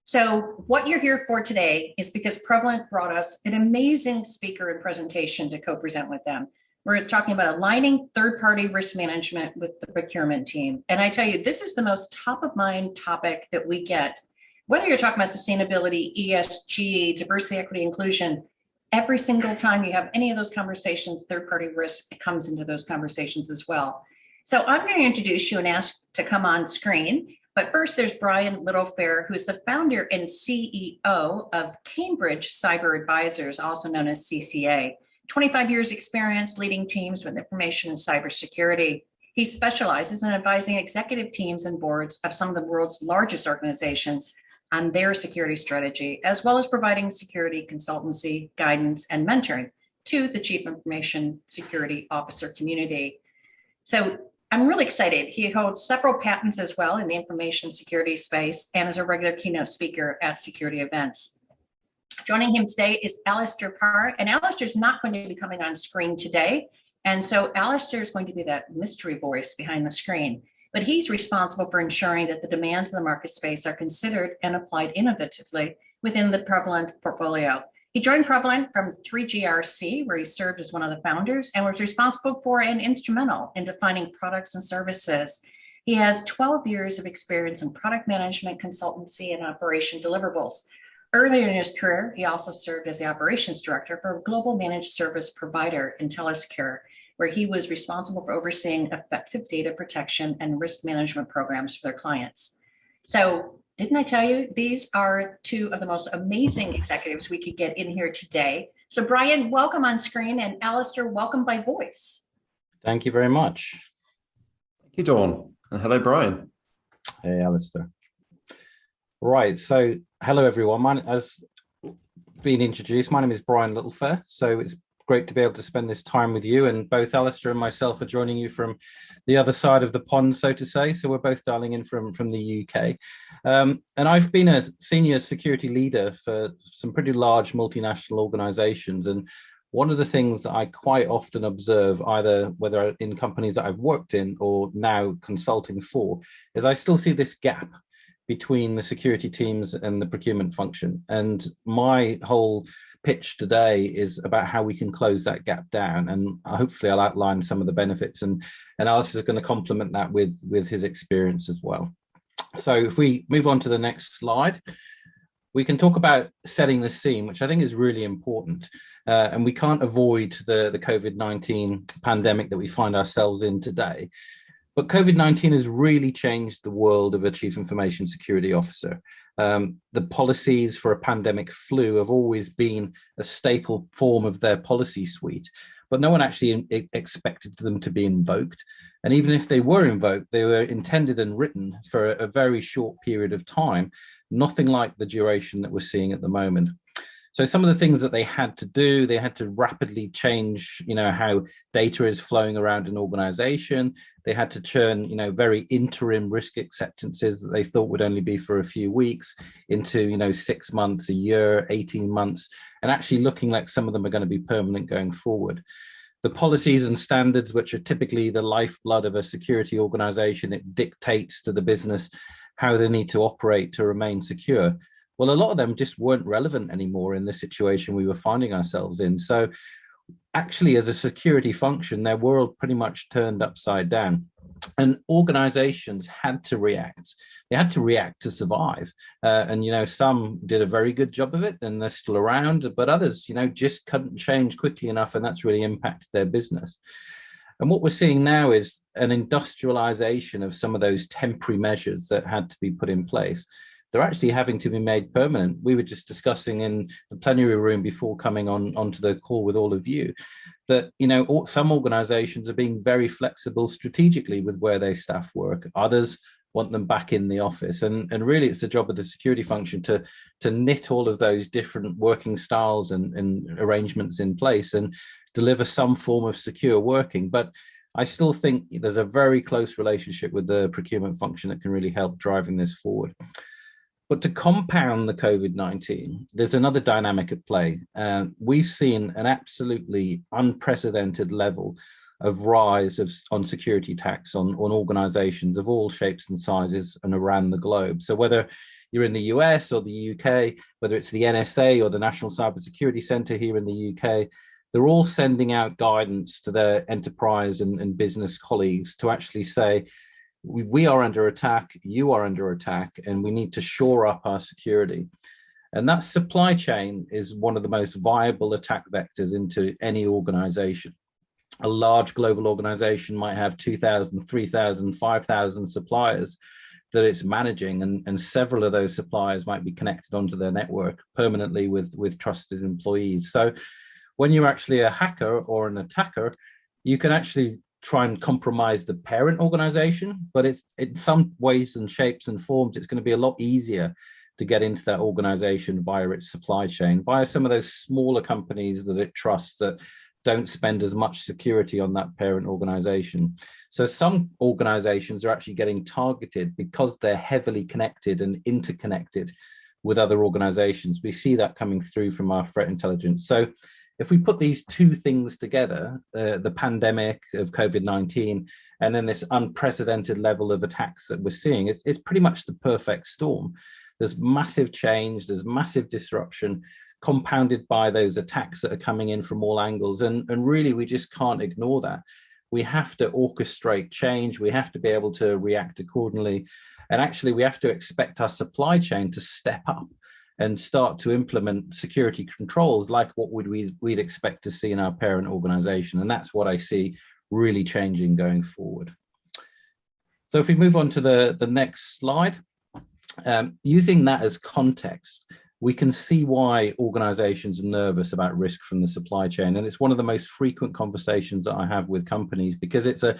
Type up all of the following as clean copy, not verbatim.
So what you're here for today is because Prevalent brought us an amazing speaker and presentation to co-present with them. We're talking about aligning third-party risk management with the procurement team. And I tell you, this is the most top-of-mind topic that we get. Whether you're talking about sustainability, ESG, diversity, equity, inclusion, every single time you have any of those conversations, third-party risk comes into those conversations as well. So I'm going to introduce you and ask to come on screen. But first, there's Bryan Littlefair, who's the founder and CEO of Cambridge Cyber Advisors, also known as CCA. 25 years experience leading teams with information and cybersecurity. He specializes in advising executive teams and boards of some of the world's largest organizations on their security strategy, as well as providing security consultancy, guidance, and mentoring to the Chief Information Security Officer community. So I'm really excited. He holds several patents as well in the information security space and is a regular keynote speaker at security events. Joining him today is Alistair Parr, and Alistair's not going to be coming on screen today. And so Alistair is going to be that mystery voice behind the screen, but he's responsible for ensuring that the demands of the market space are considered and applied innovatively within the Prevalent portfolio. He joined Prevalent from 3GRC, where he served as one of the founders and was responsible for and instrumental in defining products and services. He has 12 years of experience in product management, consultancy, and operation deliverables. Earlier in his career, he also served as the operations director for a global managed service provider, IntelliSecure, where he was responsible for overseeing effective data protection and risk management programs for their clients. So, didn't I tell you, these are two of the most amazing executives we could get in here today. So Bryan, welcome on screen, and Alistair, welcome by voice. Thank you very much. Thank you, Dawn. And hello, Bryan. Hey, Alistair. Right, so hello, everyone. As been introduced, my name is Bryan Littlefair. So it's great to be able to spend this time with you, and both Alistair and myself are joining you from the other side of the pond, so to say. So we're both dialing in from the UK. And I've been a senior security leader for some pretty large multinational organizations. And one of the things that I quite often observe, either whether in companies that I've worked in or now consulting for, is I still see this gap between the security teams and the procurement function. And my whole pitch today is about how we can close that gap down. And hopefully I'll outline some of the benefits, and Alice is going to complement that with his experience as well. So if we move on to the next slide, we can talk about setting the scene, which I think is really important. And we can't avoid the COVID-19 pandemic that we find ourselves in today. But COVID-19 has really changed the world of a chief information security officer. The policies for a pandemic flu have always been a staple form of their policy suite, but no one actually expected them to be invoked. And even if they were invoked, they were intended and written for a very short period of time, nothing like the duration that we're seeing at the moment. So some of the things that they had to do, they had to rapidly change, how data is flowing around an organization. They had to churn, very interim risk acceptances that they thought would only be for a few weeks into, 6 months, a year, 18 months, and actually looking like some of them are going to be permanent going forward. The policies and standards, which are typically the lifeblood of a security organization, it dictates to the business how they need to operate to remain secure. Well, a lot of them just weren't relevant anymore in the situation we were finding ourselves in. So actually, as a security function, their world pretty much turned upside down. And organizations had to react. They had to react to survive. And some did a very good job of it, and they're still around, but others, just couldn't change quickly enough, and that's really impacted their business. And what we're seeing now is an industrialization of some of those temporary measures that had to be put in place. They're actually having to be made permanent. We were just discussing in the plenary room before coming onto the call with all of you that, some organizations are being very flexible strategically with where their staff work. Others want them back in the office. And really, it's the job of the security function to knit all of those different working styles and arrangements in place and deliver some form of secure working. But I still think there's a very close relationship with the procurement function that can really help driving this forward. But to compound the COVID-19, there's another dynamic at play. We've seen an absolutely unprecedented level of rise on security attacks on organizations of all shapes and sizes and around the globe. So whether you're in the US or the UK, whether it's the NSA or the National Cybersecurity Centre here in the UK, they're all sending out guidance to their enterprise and business colleagues to actually say, we are under attack, you are under attack, and we need to shore up our security. And that supply chain is one of the most viable attack vectors into any organization. A large global organization might have 2,000, 3,000, 5,000 suppliers that it's managing, and several of those suppliers might be connected onto their network permanently with trusted employees. So when you're actually a hacker or an attacker, you can actually try and compromise the parent organization, but it's in some ways and shapes and forms, it's going to be a lot easier to get into that organization via its supply chain, via some of those smaller companies that it trusts that don't spend as much security on that parent organization. So some organizations are actually getting targeted because they're heavily connected and interconnected with other organizations. We see that coming through from our threat intelligence. So if we put these two things together, the pandemic of COVID-19 and then this unprecedented level of attacks that we're seeing, it's pretty much the perfect storm. There's massive change, there's massive disruption, compounded by those attacks that are coming in from all angles. And really, we just can't ignore that. We have to orchestrate change. We have to be able to react accordingly. And actually, we have to expect our supply chain to step up and start to implement security controls like what we'd expect to see in our parent organization. And that's what I see really changing going forward. So if we move on to the next slide, using that as context, we can see why organizations are nervous about risk from the supply chain. And it's one of the most frequent conversations that I have with companies because it's a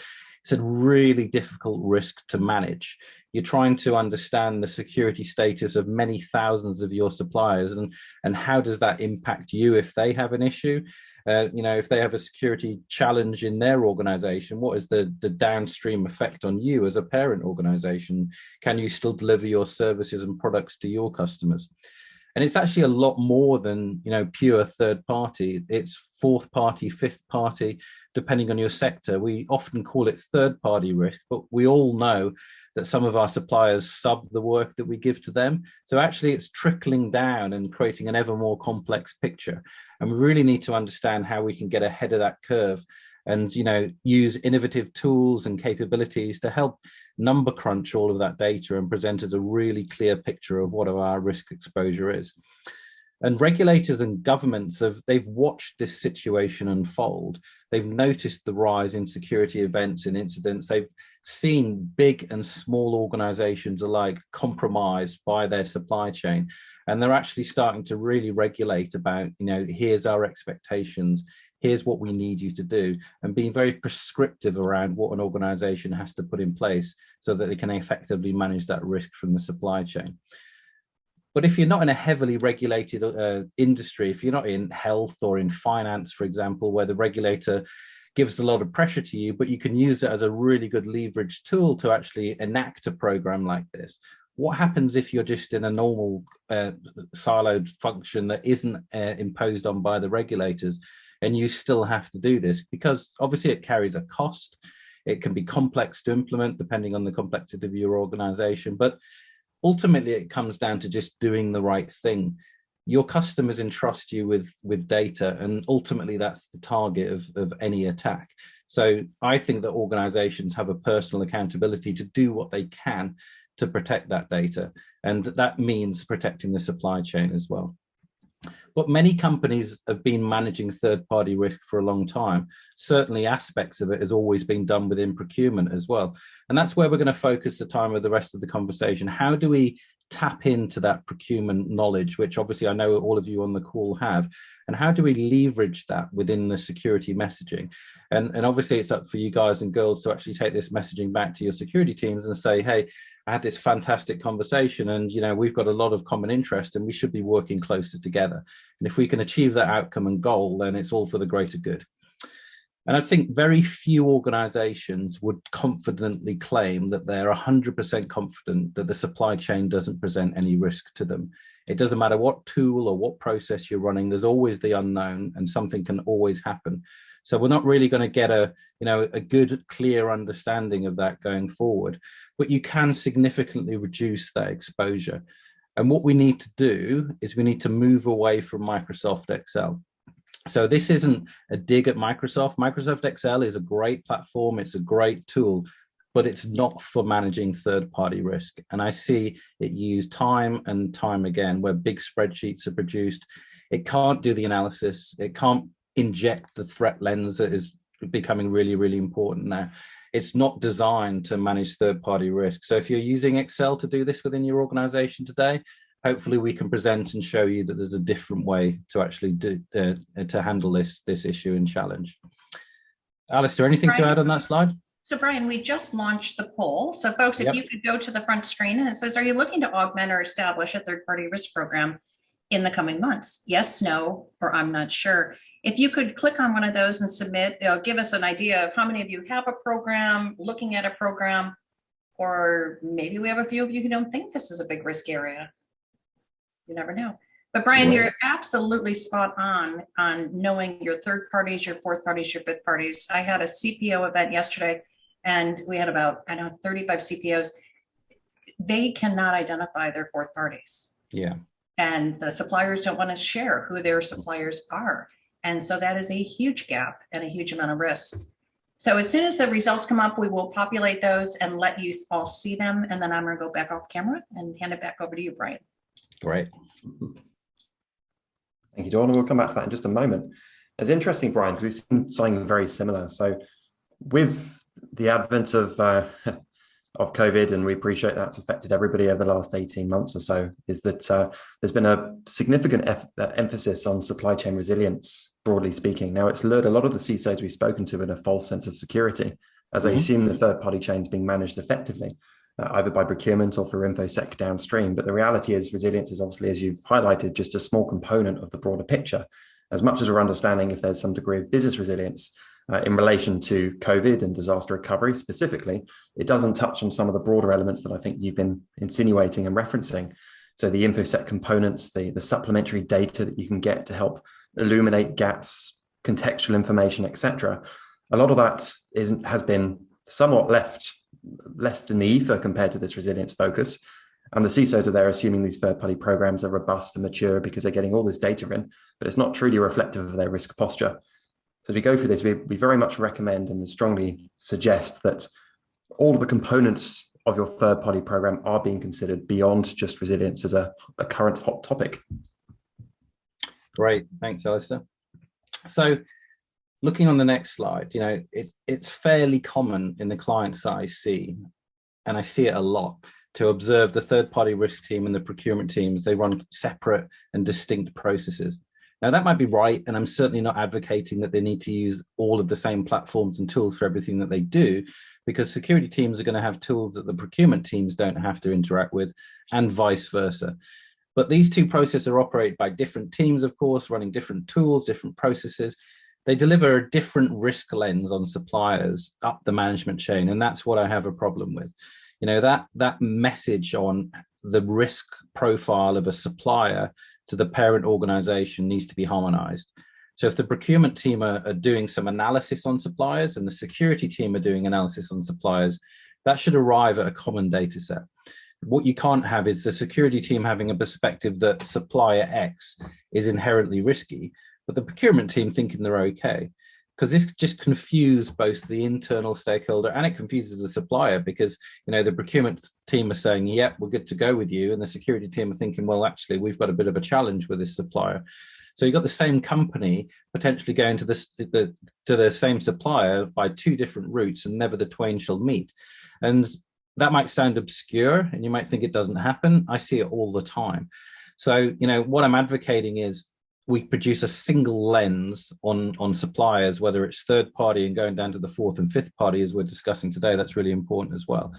really difficult risk to manage. You're trying to understand the security status of many thousands of your suppliers and how does that impact you if they have an issue? If they have a security challenge in their organization, what is the downstream effect on you as a parent organization? Can you still deliver your services and products to your customers? And it's actually a lot more than, pure third party. It's fourth party, fifth party, depending on your sector. We often call it third party risk, but we all know that some of our suppliers sub the work that we give to them. So actually it's trickling down and creating an ever more complex picture. And we really need to understand how we can get ahead of that curve and, use innovative tools and capabilities to help number crunch all of that data and present us a really clear picture of what our risk exposure is. And regulators and governments they've watched this situation unfold. They've noticed the rise in security events and incidents. They've seen big and small organizations alike compromised by their supply chain. And they're actually starting to really regulate about, here's our expectations, here's what we need you to do, and being very prescriptive around what an organization has to put in place so that they can effectively manage that risk from the supply chain. But if you're not in a heavily regulated industry, if you're not in health or in finance, for example, where the regulator gives a lot of pressure to you, but you can use it as a really good leverage tool to actually enact a program like this. What happens if you're just in a normal siloed function that isn't imposed on by the regulators and you still have to do this? Because obviously it carries a cost. It can be complex to implement depending on the complexity of your organization, but ultimately it comes down to just doing the right thing. Your customers entrust you with data, and ultimately that's the target of any attack. So I think that organizations have a personal accountability to do what they can to protect that data, and that means protecting the supply chain as well. But many companies have been managing third-party risk for a long time. Certainly aspects of it has always been done within procurement as well. And that's where we're going to focus the time of the rest of the conversation. How do we tap into that procurement knowledge, which obviously I know all of you on the call have, and how do we leverage that within the security messaging? And obviously it's up for you guys and girls to actually take this messaging back to your security teams and say, hey, I had this fantastic conversation and, we've got a lot of common interest and we should be working closer together. And if we can achieve that outcome and goal, then it's all for the greater good. And I think very few organizations would confidently claim that they're 100% confident that the supply chain doesn't present any risk to them. It doesn't matter what tool or what process you're running, there's always the unknown and something can always happen. So we're not really going to get a good, clear understanding of that going forward, but you can significantly reduce that exposure. And what we need to do is we need to move away from Microsoft Excel. So this isn't a dig at Microsoft. Microsoft Excel is a great platform. It's a great tool, but it's not for managing third-party risk. And I see it used time and time again where big spreadsheets are produced. It can't do the analysis. It can't inject the threat lens that is becoming really, really important now. It's not designed to manage third-party risk. So if you're using Excel to do this within your organization today, hopefully we can present and show you that there's a different way to actually do to handle this issue and challenge. Alistair, anything to add on that slide? So Bryan, we just launched the poll. So folks, if you could go to the front screen, and it says, are you looking to augment or establish a third-party risk program in the coming months? Yes, no, or I'm not sure. If you could click on one of those and submit, it'll give us an idea of how many of you have a program, looking at a program, or maybe we have a few of you who don't think this is a big risk area. You never know. But Bryan, you're absolutely spot on knowing your third parties, your fourth parties, your fifth parties. I had a CPO event yesterday, and we had about, 35 CPOs. They cannot identify their fourth parties. Yeah. And the suppliers don't want to share who their suppliers are. And so that is a huge gap and a huge amount of risk. So as soon as the results come up, we will populate those and let you all see them. And then I'm going to go back off camera and hand it back over to you, Bryan. Great. Thank you, Dawn. We'll come back to that in just a moment. It's interesting, Bryan, because we've seen something very similar. So with the advent of COVID, and we appreciate that's affected everybody over the last 18 months or so, is that there's been a significant emphasis on supply chain resilience, broadly speaking. Now, it's lured a lot of the CISOs we've spoken to in a false sense of security, as they assume the third-party chain is being managed effectively, either by procurement or for InfoSec downstream. But the reality is resilience is obviously, as you've highlighted, just a small component of the broader picture. As much as we're understanding if there's some degree of business resilience in relation to COVID and disaster recovery specifically, it doesn't touch on some of the broader elements that I think you've been insinuating and referencing. So the InfoSec components, the supplementary data that you can get to help illuminate gaps, contextual information, etc. A lot of that has been somewhat left in the ether compared to this resilience focus. And the CISOs are there assuming these third-party programs are robust and mature because they're getting all this data in, but it's not truly reflective of their risk posture. So as we go through this, we very much recommend and strongly suggest that all of the components of your third-party program are being considered beyond just resilience as a current hot topic. Great, thanks, Alistair. So looking on the next slide, it's fairly common in the clients that I see, and I see it a lot, to observe the third-party risk team and the procurement teams. They run separate and distinct processes. Now, that might be right, and I'm certainly not advocating that they need to use all of the same platforms and tools for everything that they do, because security teams are going to have tools that the procurement teams don't have to interact with, and vice versa. But these two processes are operated by different teams, of course, running different tools, different processes. They deliver a different risk lens on suppliers up the management chain, and that's what I have a problem with. That message on the risk profile of a supplier to the parent organization needs to be harmonized. So if the procurement team are doing some analysis on suppliers and the security team are doing analysis on suppliers, that should arrive at a common data set. What you can't have is the security team having a perspective that supplier X is inherently risky, but the procurement team thinking they're okay. Because this just confuses both the internal stakeholder and it confuses the supplier, because the procurement team are saying, yep, we're good to go with you, and the security team are thinking, well, actually we've got a bit of a challenge with this supplier. So you've got the same company potentially going to the same supplier by two different routes, and never the twain shall meet. And that might sound obscure and you might think it doesn't happen. I see it all the time. So what I'm advocating is we produce a single lens on suppliers, whether it's third party and going down to the fourth and fifth party, as we're discussing today. That's really important as well.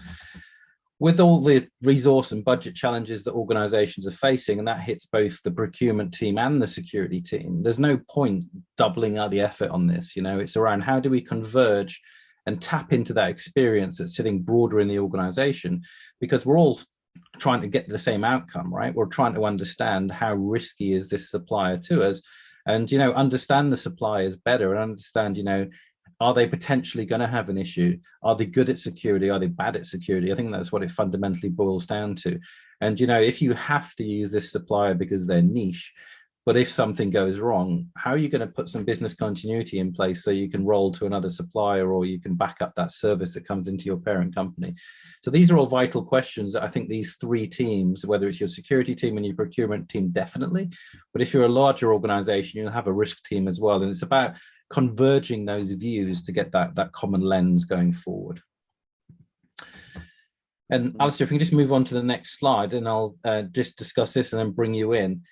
With all the resource and budget challenges that organizations are facing, and that hits both the procurement team and the security team, there's no point doubling out the effort on this. It's around how do we converge and tap into that experience that's sitting broader in the organization, because we're all trying to get the same outcome, right? We're trying to understand how risky is this supplier to us, and understand the suppliers better, and understand are they potentially going to have an issue? Are they good at security? Are they bad at security? I think that's what it fundamentally boils down to. And, if you have to use this supplier because they're niche, but if something goes wrong, how are you going to put some business continuity in place so you can roll to another supplier, or you can back up that service that comes into your parent company? So these are all vital questions that I think these three teams, whether it's your security team and your procurement team, definitely, but if you're a larger organization, you'll have a risk team as well. And it's about converging those views to get that common lens going forward. And Alistair, if we can just move on to the next slide, and I'll just discuss this and then bring you in.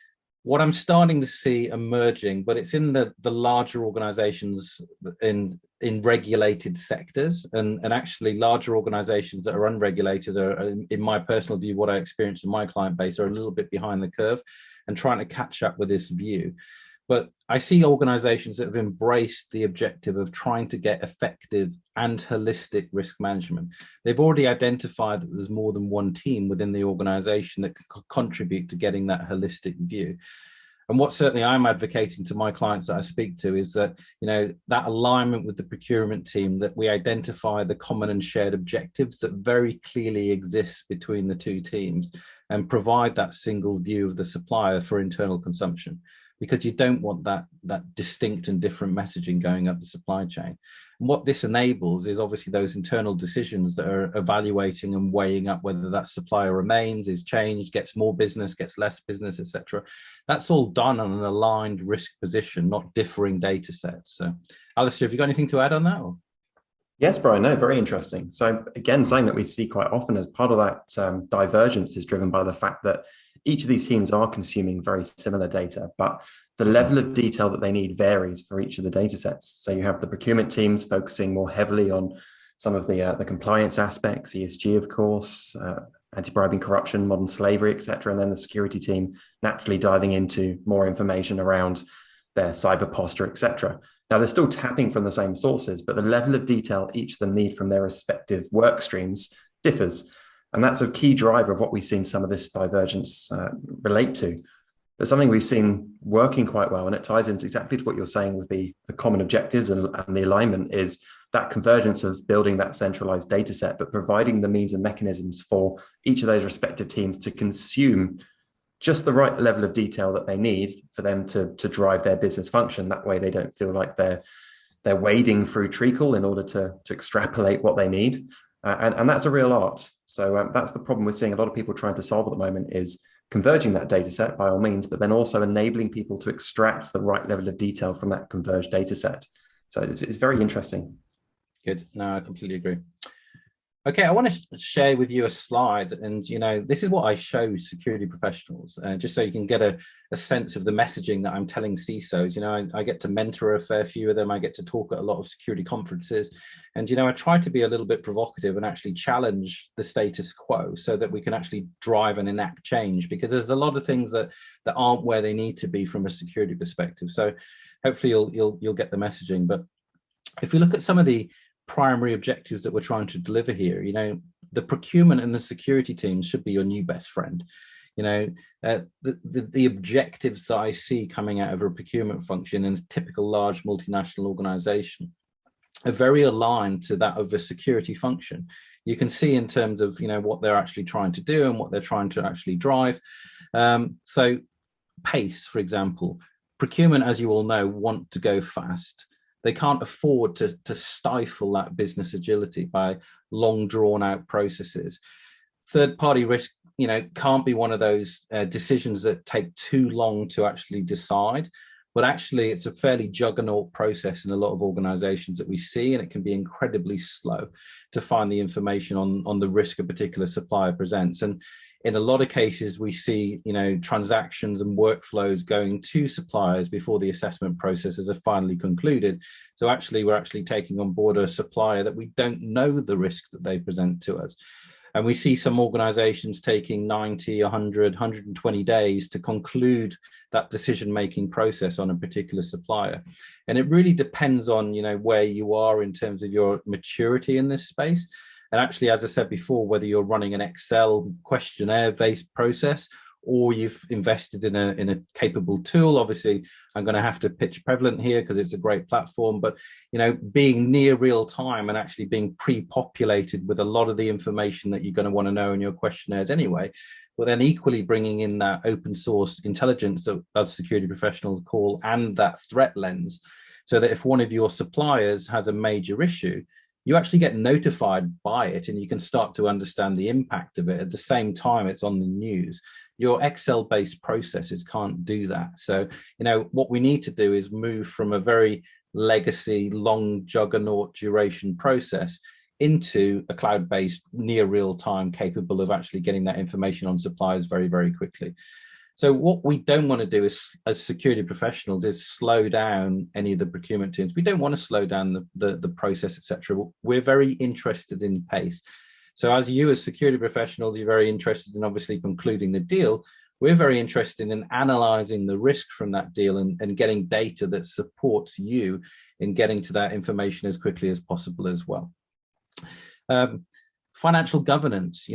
What I'm starting to see emerging, but it's in the larger organizations in regulated sectors, and actually larger organizations that are unregulated are, in my personal view, what I experience in my client base, are a little bit behind the curve and trying to catch up with this view. But I see organizations that have embraced the objective of trying to get effective and holistic risk management. They've already identified that there's more than one team within the organization that can contribute to getting that holistic view. And what certainly I'm advocating to my clients that I speak to is that, that alignment with the procurement team, that we identify the common and shared objectives that very clearly exist between the two teams, and provide that single view of the supplier for internal consumption, because you don't want that distinct and different messaging going up the supply chain. And what this enables is obviously those internal decisions that are evaluating and weighing up whether that supplier remains, is changed, gets more business, gets less business, etc. That's all done on an aligned risk position, not differing data sets. So, Alistair, have you got anything to add on that? Or? Yes, Brian, no, very interesting. So again, something that we see quite often as part of that divergence is driven by the fact that each of these teams are consuming very similar data, but the level of detail that they need varies for each of the data sets. So you have the procurement teams focusing more heavily on some of the compliance aspects, ESG, of course, anti-bribing, corruption, modern slavery, etc. And then the security team naturally diving into more information around their cyber posture, etc. Now, they're still tapping from the same sources, but the level of detail each of them need from their respective work streams differs. And that's a key driver of what we've seen some of this divergence relate to. But something we've seen working quite well, and it ties into exactly to what you're saying with the common objectives and the alignment, is that convergence of building that centralized data set, but providing the means and mechanisms for each of those respective teams to consume just the right level of detail that they need for them to drive their business function. That way they don't feel like they're wading through treacle in order to extrapolate what they need. And that's a real art. So that's the problem we're seeing a lot of people trying to solve at the moment, is converging that data set by all means, but then also enabling people to extract the right level of detail from that converged data set. So it's very interesting. Good. No, I completely agree. Okay, I want to share with you a slide, and this is what I show security professionals, just so you can get a sense of the messaging that I'm telling CISOs. I get to mentor a fair few of them. I get to talk at a lot of security conferences, and I try to be a little bit provocative and actually challenge the status quo so that we can actually drive and enact change, because there's a lot of things that aren't where they need to be from a security perspective. So hopefully you'll get the messaging. But if we look at some of the primary objectives that we're trying to deliver here, the procurement and the security teams should be your new best friend. The objectives that I see coming out of a procurement function in a typical large multinational organization are very aligned to that of a security function. You can see in terms of what they're actually trying to do and what they're trying to actually drive. So pace, for example, procurement, as you all know, want to go fast. They can't afford to stifle that business agility by long drawn out processes. Third party risk, can't be one of those decisions that take too long to actually decide, but actually it's a fairly juggernaut process in a lot of organizations that we see, and it can be incredibly slow to find the information on the risk a particular supplier presents. And in a lot of cases, we see, transactions and workflows going to suppliers before the assessment processes are finally concluded. So actually, we're actually taking on board a supplier that we don't know the risk that they present to us. And we see some organizations taking 90, 100, 120 days to conclude that decision-making process on a particular supplier. And it really depends on, where you are in terms of your maturity in this space. And actually, as I said before, whether you're running an Excel questionnaire-based process or you've invested in a capable tool, obviously, I'm going to have to pitch Prevalent here because it's a great platform. But, being near real time and actually being pre-populated with a lot of the information that you're going to want to know in your questionnaires anyway, but then equally bringing in that open source intelligence that us security professionals call, and that threat lens, so that if one of your suppliers has a major issue, you actually get notified by it and you can start to understand the impact of it at the same time it's on the news. Your Excel-based processes can't do that. So, what we need to do is move from a very legacy, long juggernaut duration process into a cloud-based, near real-time, capable of actually getting that information on suppliers very, very quickly. So what we don't want to do is, as security professionals, is slow down any of the procurement teams. We don't want to slow down the process, etc. We're very interested in pace. So as you as security professionals, you're very interested in obviously concluding the deal. We're very interested in analyzing the risk from that deal and getting data that supports you in getting to that information as quickly as possible as well. Financial governance,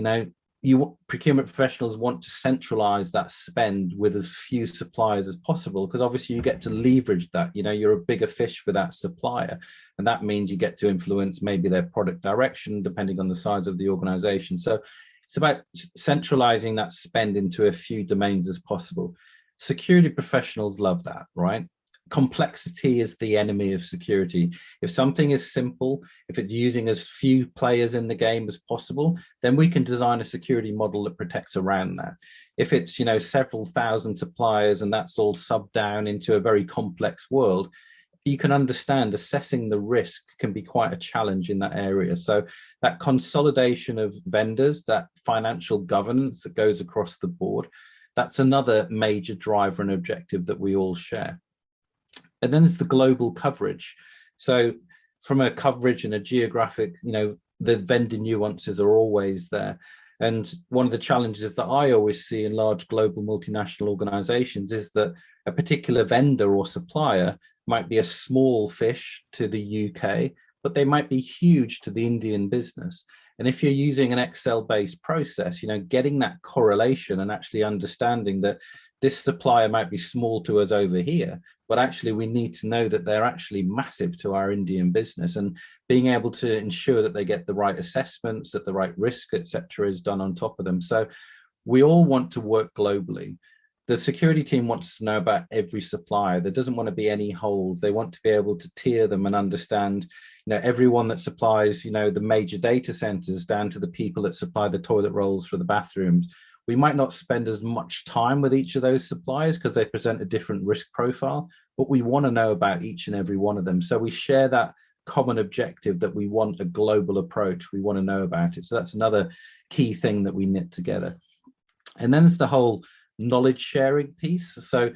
procurement professionals want to centralize that spend with as few suppliers as possible, because obviously you get to leverage that. You're a bigger fish with that supplier, and that means you get to influence maybe their product direction depending on the size of the organization. So it's about centralizing that spend into a few domains as possible. Security professionals love that, right? Complexity is the enemy of security. If something is simple, if it's using as few players in the game as possible, then we can design a security model that protects around that. If it's, several thousand suppliers and that's all subbed down into a very complex world, you can understand assessing the risk can be quite a challenge in that area. So that consolidation of vendors, that financial governance that goes across the board, that's another major driver and objective that we all share. And then there's the global coverage. So from a coverage and a geographic, the vendor nuances are always there. And one of the challenges that I always see in large global multinational organizations is that a particular vendor or supplier might be a small fish to the UK, but they might be huge to the Indian business. And if you're using an Excel-based process, getting that correlation and actually understanding that this supplier might be small to us over here, but actually we need to know that they're actually massive to our Indian business, and being able to ensure that they get the right assessments, that the right risk, etc., is done on top of them. So we all want to work globally. The security team wants to know about every supplier. There doesn't want to be any holes. They want to be able to tier them and understand, everyone that supplies, the major data centers down to the people that supply the toilet rolls for the bathrooms. We might not spend as much time with each of those suppliers because they present a different risk profile, but we want to know about each and every one of them. So we share that common objective that we want a global approach. We want to know about it. So that's another key thing that we knit together. And then it's the whole knowledge sharing piece. So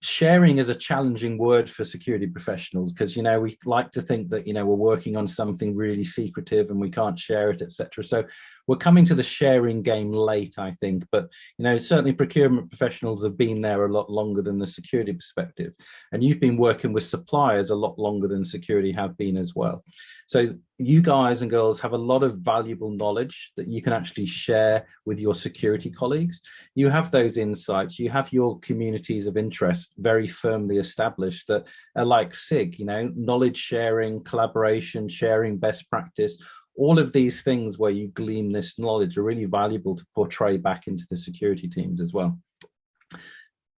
sharing is a challenging word for security professionals because, we like to think that, we're working on something really secretive and we can't share it, etc. So we're coming to the sharing game late, I think, but, certainly procurement professionals have been there a lot longer than the security perspective. And you've been working with suppliers a lot longer than security have been as well. So you guys and girls have a lot of valuable knowledge that you can actually share with your security colleagues. You have those insights, you have your communities of interest very firmly established that are like SIG, knowledge sharing, collaboration, sharing best practice. All of these things where you glean this knowledge are really valuable to portray back into the security teams as well.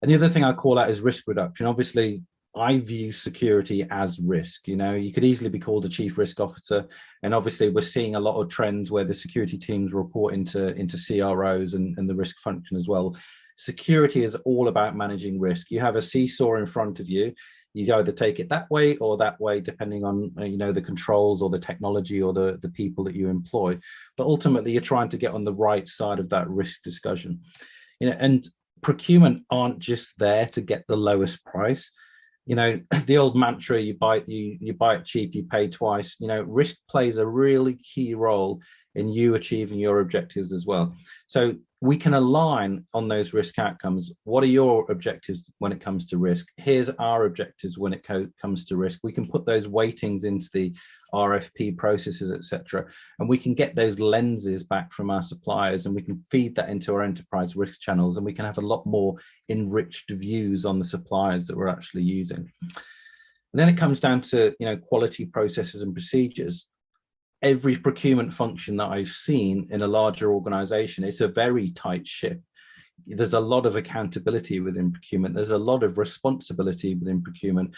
And the other thing I call out is risk reduction. Obviously, I view security as risk. You could easily be called a chief risk officer. And obviously, we're seeing a lot of trends where the security teams report into CROs and the risk function as well. Security is all about managing risk. You have a seesaw in front of you. You either take it that way or that way, depending on the controls or the technology or the people that you employ. But ultimately, you're trying to get on the right side of that risk discussion. And procurement aren't just there to get the lowest price. The old mantra, you buy it cheap, you pay twice. Risk plays a really key role in you achieving your objectives as well. So we can align on those risk outcomes. What are your objectives when it comes to risk? Here's our objectives when it comes to risk. We can put those weightings into the RFP processes, etc. And we can get those lenses back from our suppliers and we can feed that into our enterprise risk channels, and we can have a lot more enriched views on the suppliers that we're actually using. And then it comes down to quality processes and procedures. Every procurement function that I've seen in a larger organization, it's a very tight ship. there's a lot of accountability within procurement. There's a lot of responsibility within procurement.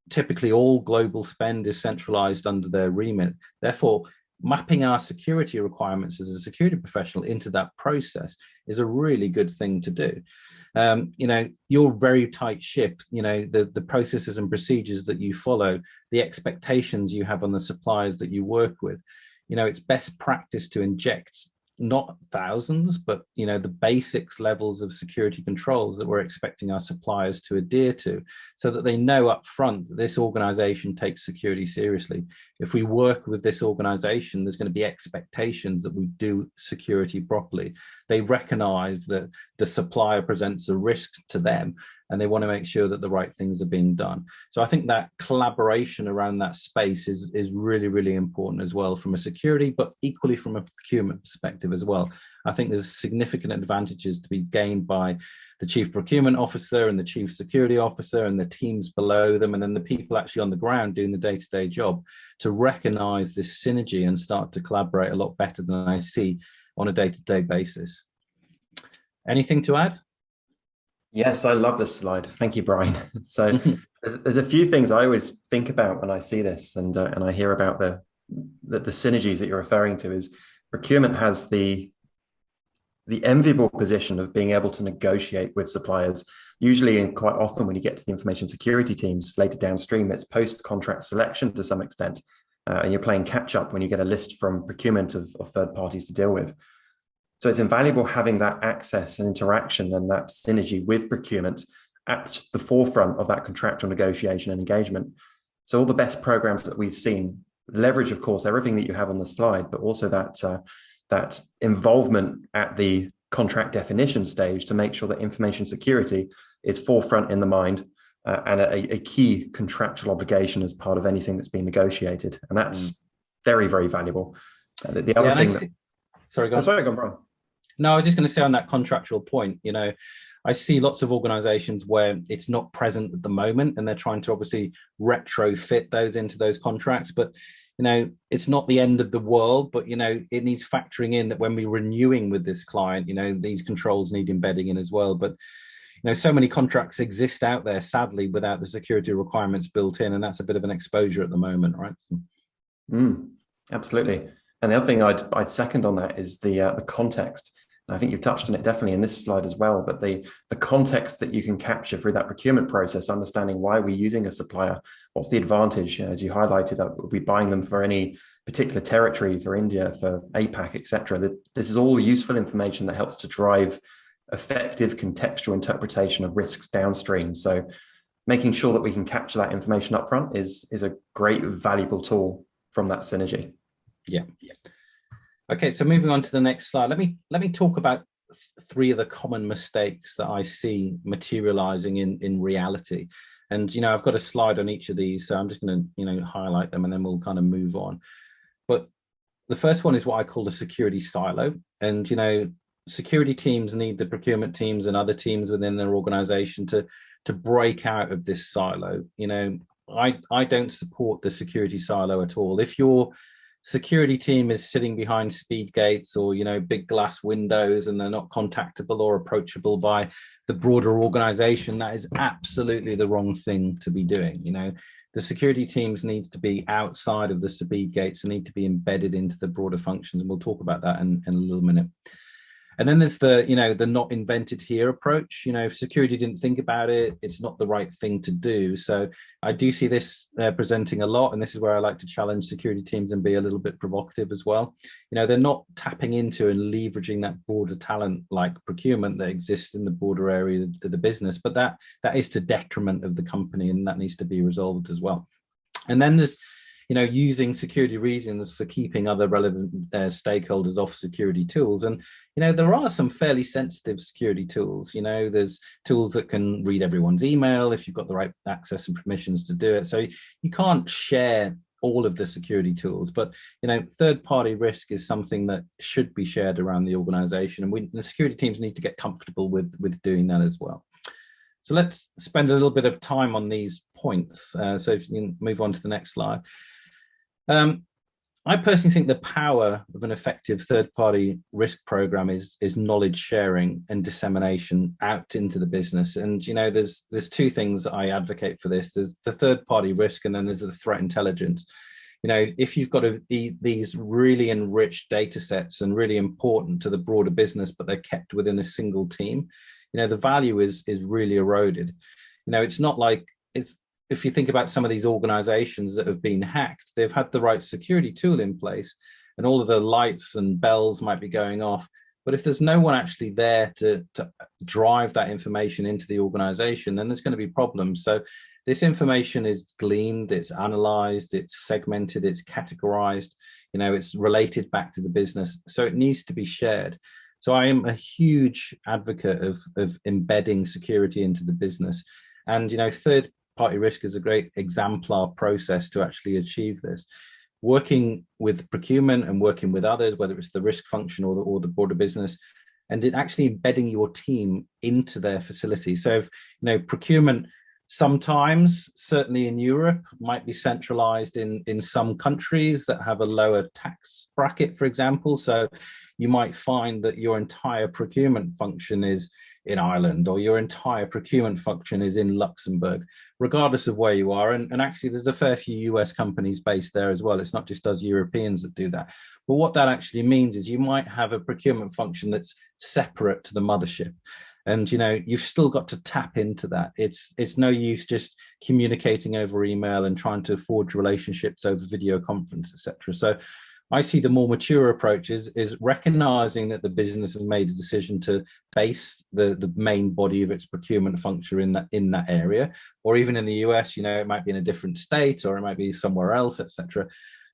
Typically all global spend is centralized under their remit. Therefore, mapping our security requirements as a security professional into that process is a really good thing to do. You're very tight ship, the processes and procedures that you follow, the expectations you have on the suppliers that you work with, it's best practice to inject not thousands, but the basics levels of security controls that we're expecting our suppliers to adhere to, so that they know up front that this organization takes security seriously. If we work with this organization, there's going to be expectations that we do security properly. They recognize that the supplier presents a risk to them, and they want to make sure that the right things are being done. So I think that collaboration around that space is really, really important as well, from a security, but equally from a procurement perspective as well. I think there's significant advantages to be gained by the chief procurement officer and the chief security officer and the teams below them, and then the people actually on the ground doing the day-to-day job, to recognize this synergy and start to collaborate a lot better than I see on a day-to-day basis. Anything to add? Yes, I love this slide. Thank you, Bryan. So there's a few things I always think about when I see this, and I hear about the synergies that you're referring to. Is procurement has the enviable position of being able to negotiate with suppliers. Usually, and quite often, when you get to the information security teams later downstream, it's post-contract selection to some extent, and you're playing catch-up when you get a list from procurement of third parties to deal with. So it's invaluable having that access and interaction and that synergy with procurement at the forefront of that contractual negotiation and engagement. So all the best programs that we've seen leverage, of course, everything that you have on the slide, but also that involvement at the contract definition stage to make sure that information security is forefront in the mind, and a key contractual obligation as part of anything that's being negotiated. And that's very, very valuable. The other thing Sorry, go on, Brian. No, I was just going to say on that contractual point, I see lots of organizations where it's not present at the moment, and they're trying to obviously retrofit those into those contracts. But, it's not the end of the world, but, it needs factoring in that when we're renewing with this client, these controls need embedding in as well. But, so many contracts exist out there, sadly, without the security requirements built in, and that's a bit of an exposure at the moment, right? Absolutely. And the other thing I'd second on that is the context. And I think you've touched on it definitely in this slide as well, but the context that you can capture through that procurement process, understanding why we're using a supplier, what's the advantage, as you highlighted, we'll be buying them for any particular territory, for India, for APAC, etc. This is all useful information that helps to drive effective contextual interpretation of risks downstream. So making sure that we can capture that information up front is a great, valuable tool from that synergy. Yeah. Okay, so moving on to the next slide, let me talk about three of the common mistakes that I see materializing in reality. And I've got a slide on each of these, so I'm just going to highlight them, and then we'll kind of move on. But the first one is what I call the security silo. And security teams need the procurement teams and other teams within their organization to break out of this silo. I don't support the security silo at all. If your security team is sitting behind speed gates or big glass windows, and they're not contactable or approachable by the broader organization, that is absolutely the wrong thing to be doing. The security teams need to be outside of the speed gates and need to be embedded into the broader functions, and we'll talk about that in a little minute. And then there's the not invented here approach. If security didn't think about it, it's not the right thing to do. So I do see this presenting a lot, and this is where I like to challenge security teams and be a little bit provocative as well. They're not tapping into and leveraging that broader talent like procurement that exists in the broader area of the business, but that is to detriment of the company, and that needs to be resolved as well. And then there's using security reasons for keeping other relevant stakeholders off security tools. And, there are some fairly sensitive security tools. There's tools that can read everyone's email if you've got the right access and permissions to do it. So you can't share all of the security tools, but, third-party risk is something that should be shared around the organization. And the security teams need to get comfortable with doing that as well. So let's spend a little bit of time on these points. So if you can move on to the next slide. I personally think the power of an effective third-party risk program is knowledge sharing and dissemination out into the business. And there's two things that I advocate for this. There's the third-party risk, and then there's the threat intelligence. If you've got these really enriched data sets and really important to the broader business, but they're kept within a single team, the value is really eroded. It's not like if you think about some of these organizations that have been hacked, they've had the right security tool in place and all of the lights and bells might be going off. But if there's no one actually there to drive that information into the organization, then there's going to be problems. So this information is gleaned, it's analyzed, it's segmented, it's categorized, it's related back to the business. So it needs to be shared. So I am a huge advocate of embedding security into the business. And, third-party risk is a great exemplar process to actually achieve this. Working with procurement and working with others, whether it's the risk function or the broader business, and it actually embedding your team into their facility. So if, procurement sometimes, certainly in Europe, might be centralized in some countries that have a lower tax bracket, for example. So you might find that your entire procurement function is in Ireland, or your entire procurement function is in Luxembourg, regardless of where you are. And actually, there's a fair few US companies based there as well. It's not just us Europeans that do that. But what that actually means is you might have a procurement function that's separate to the mothership. And, you've still got to tap into that. It's no use just communicating over email and trying to forge relationships over video conference, etc. So I see the more mature approach is recognizing that the business has made a decision to base the main body of its procurement function in that area, or even in the US, it might be in a different state or it might be somewhere else, etc.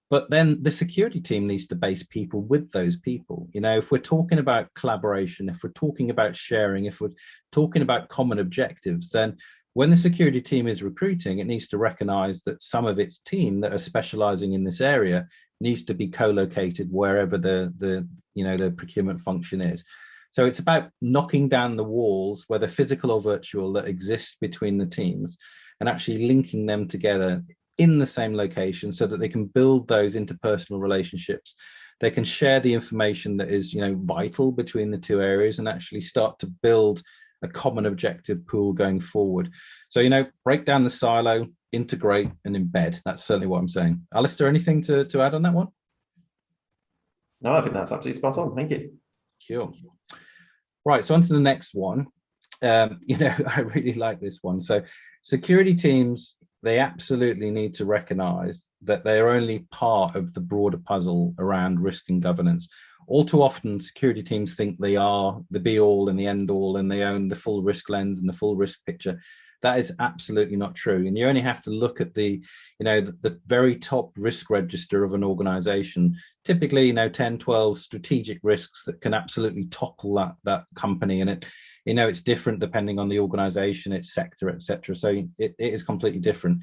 But then the security team needs to base people with those people. If we're talking about collaboration, if we're talking about sharing, if we're talking about common objectives, then when the security team is recruiting, it needs to recognize that some of its team that are specializing in this area needs to be co-located wherever the procurement function is. So it's about knocking down the walls, whether physical or virtual, that exist between the teams and actually linking them together in the same location so that they can build those interpersonal relationships. They can share the information that is, vital between the two areas and actually start to build a common objective pool going forward. So, break down the silo, integrate and embed. That's certainly what I'm saying. Alistair, anything to add on that one? No, I think that's absolutely spot on. Thank you. Sure. Right, so on to the next one. I really like this one. So security teams, they absolutely need to recognize that they're only part of the broader puzzle around risk and governance. All too often, security teams think they are the be-all and the end-all, and they own the full risk lens and the full risk picture. That is absolutely not true. And you only have to look at the very top risk register of an organization, typically, 10, 12 strategic risks that can absolutely topple that company. And it's different depending on the organization, its sector, etc. So it is completely different.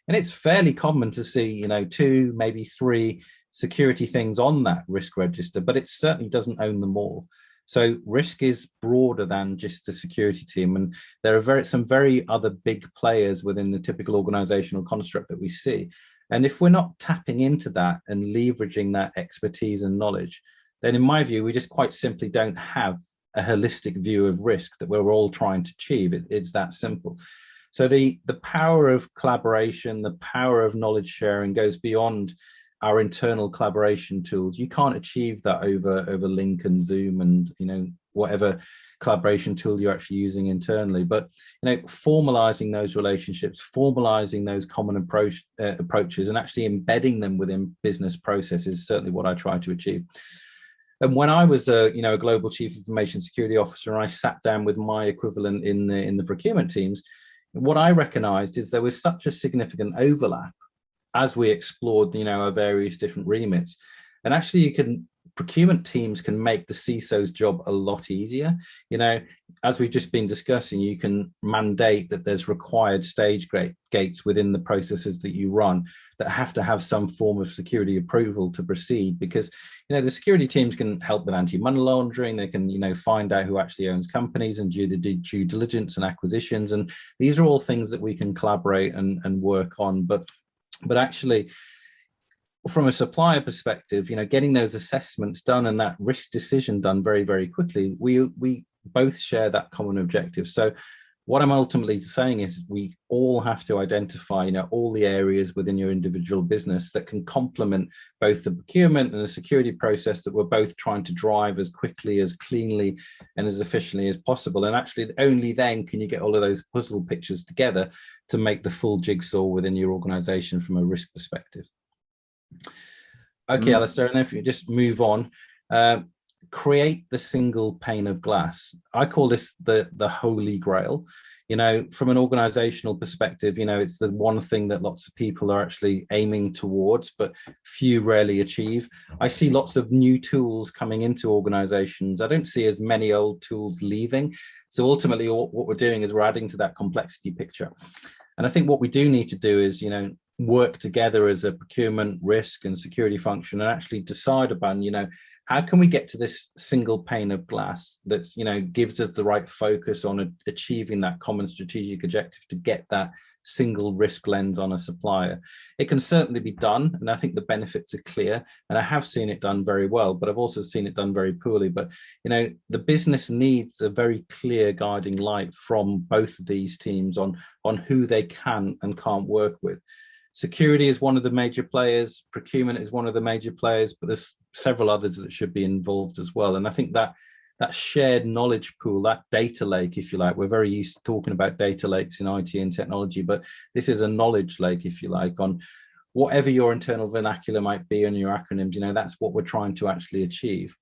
And it's fairly common to see, 2, maybe 3 security things on that risk register, but it certainly doesn't own them all. So risk is broader than just the security team. And there are some very other big players within the typical organizational construct that we see. And if we're not tapping into that and leveraging that expertise and knowledge, then in my view, we just quite simply don't have a holistic view of risk that we're all trying to achieve. It's that simple. So the power of collaboration, the power of knowledge sharing goes beyond our internal collaboration tools. You can't achieve that over Link and Zoom and whatever collaboration tool you're actually using internally. But formalizing those relationships, formalizing those common approaches, and actually embedding them within business processes is certainly what I try to achieve. And when I was a global chief information security officer, and I sat down with my equivalent in the procurement teams, what I recognized is there was such a significant overlap as we explored, our various different remits. And actually procurement teams can make the CISO's job a lot easier. As we've just been discussing, you can mandate that there's required stage gates within the processes that you run that have to have some form of security approval to proceed, because, the security teams can help with anti-money laundering. They can, find out who actually owns companies and do the due diligence and acquisitions. And these are all things that we can collaborate and work on. But actually, from a supplier perspective, getting those assessments done and that risk decision done very, very quickly, we both share that common objective. So what I'm ultimately saying is we all have to identify, all the areas within your individual business that can complement both the procurement and the security process that we're both trying to drive as quickly, as cleanly, and as efficiently as possible. And actually, only then can you get all of those puzzle pictures together to make the full jigsaw within your organization from a risk perspective. Okay, Alistair, and if you just move on, create the single pane of glass. I call this the holy grail. From an organizational perspective, it's the one thing that lots of people are actually aiming towards, but few rarely achieve. I see lots of new tools coming into organizations. I don't see as many old tools leaving. So ultimately, what we're doing is we're adding to that complexity picture. And I think what we do need to do is, work together as a procurement, risk, and security function and actually decide about, how can we get to this single pane of glass that's, gives us the right focus on achieving that common strategic objective to get that single risk lens on a supplier. It can certainly be done, and I think the benefits are clear, and I have seen it done very well, but I've also seen it done very poorly. But the business needs a very clear guiding light from both of these teams on who they can and can't work with. Security is one of the major players, procurement is one of the major players, but there's several others that should be involved as well. And I think that shared knowledge pool, that data lake, if you like, we're very used to talking about data lakes in IT and technology, but this is a knowledge lake, if you like, on whatever your internal vernacular might be and your acronyms, that's what we're trying to actually achieve.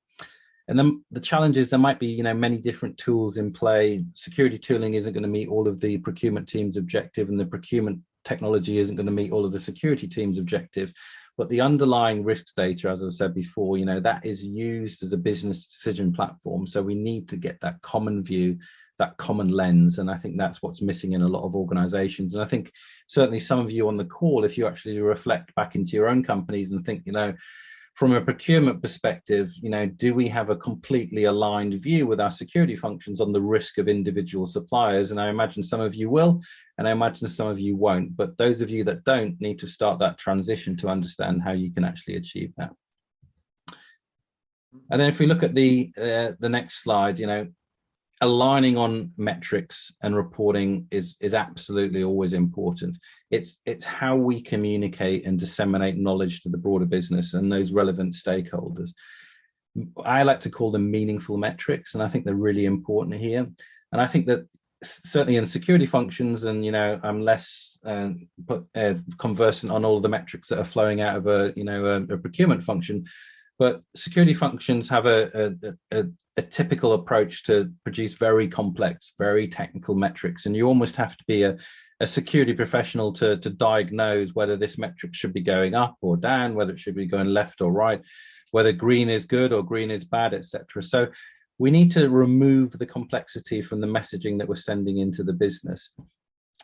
And then the challenge is there might be, many different tools in play. Security tooling isn't going to meet all of the procurement team's objective, and the procurement technology isn't going to meet all of the security team's objective. But the underlying risk data, as I said before, that is used as a business decision platform. So we need to get that common view, that common lens. And I think that's what's missing in a lot of organizations. And I think certainly some of you on the call, if you actually reflect back into your own companies and think, from a procurement perspective, do we have a completely aligned view with our security functions on the risk of individual suppliers? And I imagine some of you will, and I imagine some of you won't. But those of you that don't need to start that transition to understand how you can actually achieve that. And then if we look at the next slide, aligning on metrics and reporting is absolutely always important. It's how we communicate and disseminate knowledge to the broader business and those relevant stakeholders. I like to call them meaningful metrics, and I think they're really important here. And I think that certainly in security functions, and I'm less conversant on all of the metrics that are flowing out of a procurement function. But security functions have a typical approach to produce very complex, very technical metrics. And you almost have to be a security professional to diagnose whether this metric should be going up or down, whether it should be going left or right, whether green is good or green is bad, etc. So we need to remove the complexity from the messaging that we're sending into the business.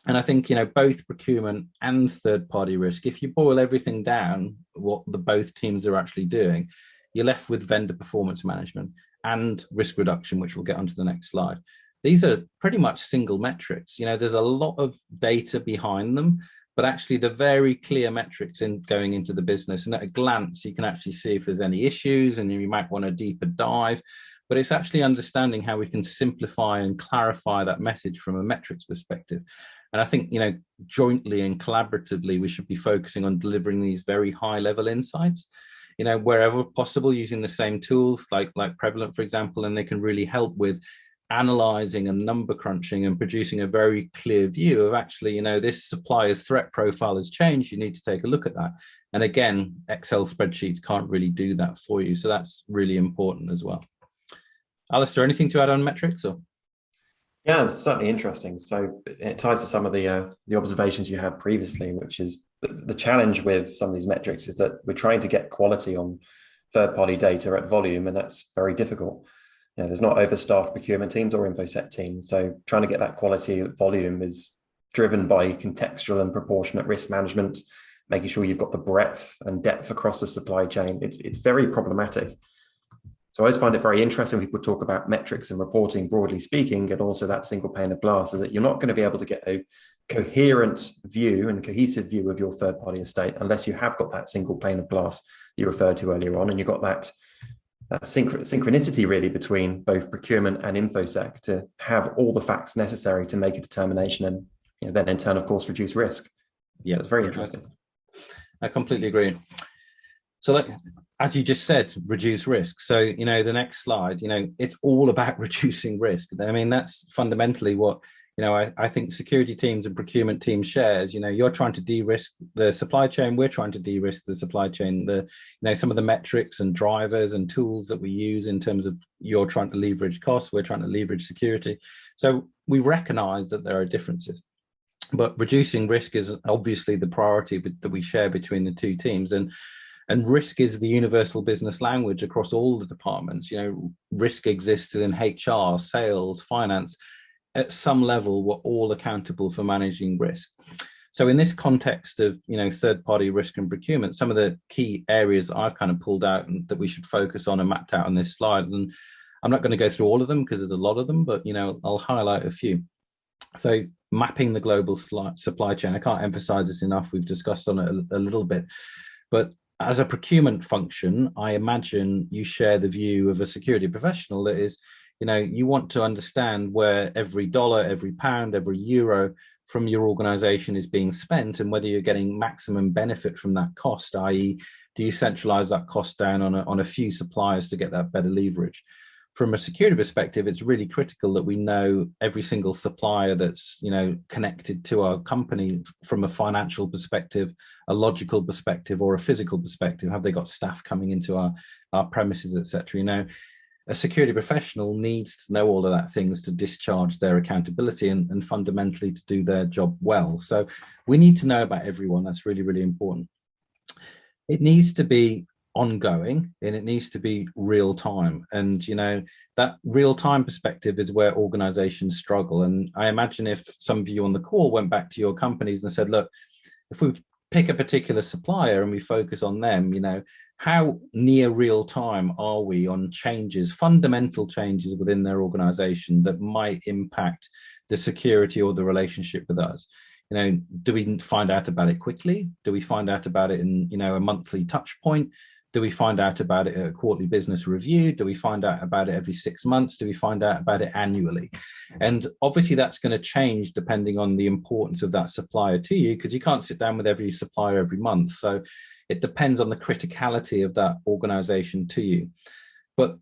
And I think, both procurement and third-party risk, if you boil everything down, what the both teams are actually doing, you're left with vendor performance management and risk reduction, which we'll get onto the next slide. These are pretty much single metrics. There's a lot of data behind them, but actually the very clear metrics in going into the business. And at a glance, you can actually see if there's any issues and you might want a deeper dive. But it's actually understanding how we can simplify and clarify that message from a metrics perspective. And I think, jointly and collaboratively, we should be focusing on delivering these very high level insights, wherever possible, using the same tools like Prevalent, for example, and they can really help with analyzing and number crunching and producing a very clear view of actually, this supplier's threat profile has changed. You need to take a look at that. And again, Excel spreadsheets can't really do that for you. So that's really important as well. Alistair, anything to add on metrics? Or? Yeah, it's certainly interesting. So it ties to some of the observations you had previously, which is the challenge with some of these metrics is that we're trying to get quality on third-party data at volume, and that's very difficult. There's not overstaffed procurement teams or InfoSec teams. So trying to get that quality at volume is driven by contextual and proportionate risk management, making sure you've got the breadth and depth across the supply chain. It's very problematic. So I always find it very interesting when people talk about metrics and reporting, broadly speaking, and also that single pane of glass, is that you're not going to be able to get a coherent view and cohesive view of your third-party estate unless you have got that single pane of glass you referred to earlier on, and you've got that synchronicity really between both procurement and infosec to have all the facts necessary to make a determination and then in turn, of course, reduce risk. Yeah, so it's very interesting. I completely agree. So as you just said, reduce risk. So, the next slide, it's all about reducing risk. I mean, that's fundamentally what, I think security teams and procurement teams shares. You're trying to de-risk the supply chain. We're trying to de-risk the supply chain. Some of the metrics and drivers and tools that we use in terms of you're trying to leverage costs, we're trying to leverage security. So we recognize that there are differences. But reducing risk is obviously the priority that we share between the two teams. And risk is the universal business language across all the departments. Risk exists in HR, sales, finance. At some level, we're all accountable for managing risk. So in this context of, third-party risk and procurement, some of the key areas I've kind of pulled out and that we should focus on and mapped out on this slide. And I'm not going to go through all of them because there's a lot of them, but, I'll highlight a few. So mapping the global supply chain. I can't emphasize this enough. We've discussed on it a little bit, but as a procurement function, I imagine you share the view of a security professional that is, you want to understand where every dollar, every pound, every euro from your organization is being spent and whether you're getting maximum benefit from that cost, i.e. do you centralize that cost down on a few suppliers to get that better leverage? From a security perspective, it's really critical that we know every single supplier that's connected to our company from a financial perspective, a logical perspective, or a physical perspective. Have they got staff coming into our premises, etc.? A security professional needs to know all of that things to discharge their accountability and fundamentally to do their job well. So we need to know about everyone. That's really, really important. It needs to be ongoing and it needs to be real time. And, that real time perspective is where organizations struggle. And I imagine if some of you on the call went back to your companies and said, look, if we pick a particular supplier and we focus on them, how near real time are we on changes, fundamental changes within their organization that might impact the security or the relationship with us? Do we find out about it quickly? Do we find out about it in, a monthly touch point? Do we find out about it at a quarterly business review? Do we find out about it every 6 months? Do we find out about it annually? And obviously that's going to change depending on the importance of that supplier to you, because you can't sit down with every supplier every month. So it depends on the criticality of that organization to you. But